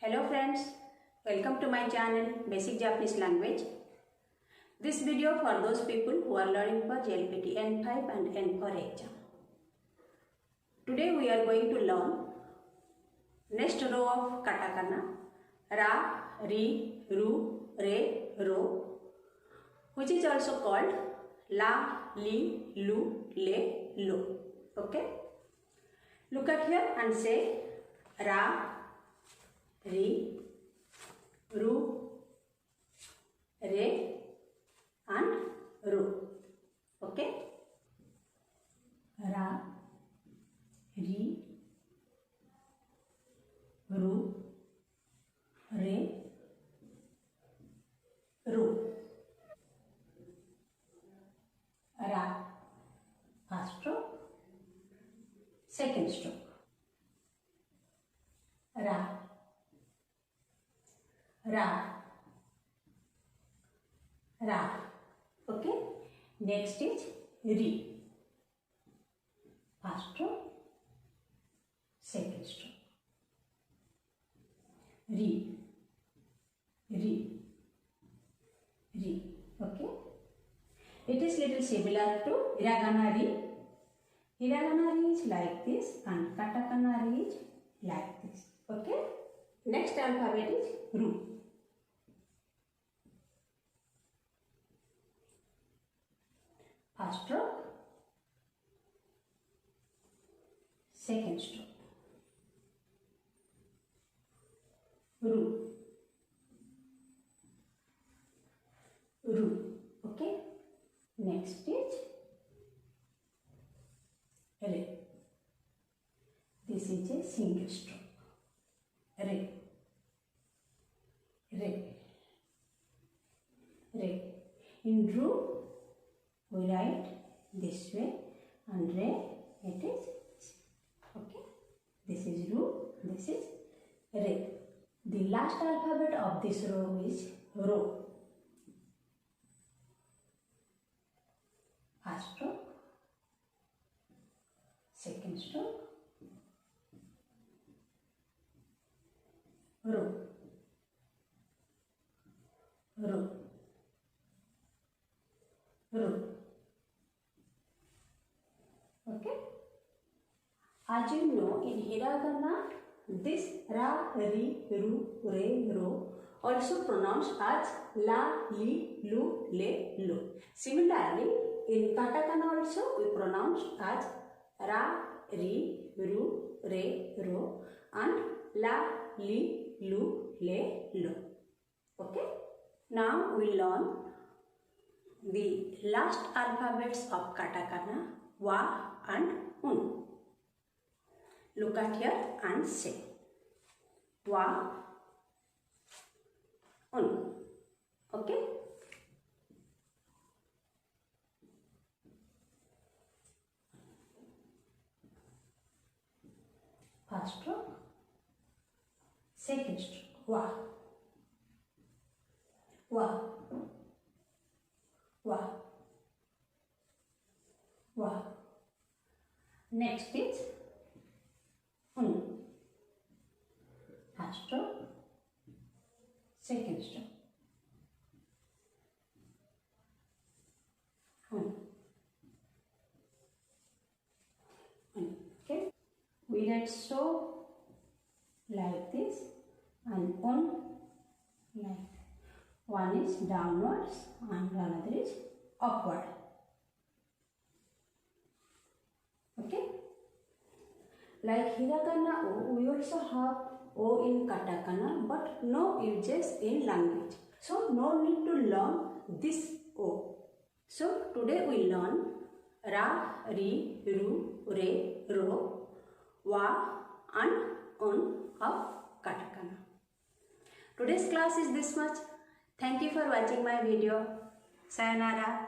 Hello friends, welcome to my channel Basic Japanese Language. This video for those people who are learning for JLPT N5 and N4 exam. Today we are going to learn next row of katakana ra, ri, ru, re, ro, which is also called la, li, lu, le, lo. Okay? Look at here and say ra, ri, ru, re and ru. Okay? Ra, ri, ru, re, ru. Ra, first stroke, second stroke. Ra, ra, ra. Okay. Next is ri. First stroke, second stroke. Ri, ri, ri. Okay. It is little similar to hiragana ri. Hiragana ri is like this and katakana ri is like this. Okay. Next alphabet is ru. First stroke, second stroke. Ru, ru. Okay. Next is re. This is a single stroke. Re, re, re. In ru, we write this way and re, it is okay. This is ru, this is re. The last alphabet of this row is ro. First stroke, second stroke, ro, ro, ro. Okay. As you know, in hiragana, this ra, ri, ru, re, ro also pronounced as la, li, lu, le, lo. Similarly, in katakana also we pronounce as ra, ri, ru, re, ro and la, li, lu, le, lo. Okay. Now we learn the last alphabets of katakana, wa and un. Look at here and say wa, un. Okay. First stroke, second stroke, wa, wa, wa, wa. Next is un. First stroke, second stroke, un. Un. Okay. We write so like this and un like. One is downwards and another is upward. Okay. Like hiragana o, we also have o in katakana, but no uses in language. So no need to learn this o. So today we learn ra, ri, ru, re, ro, wa and un of katakana. Today's class is this much. Thank you for watching my video. Sayonara.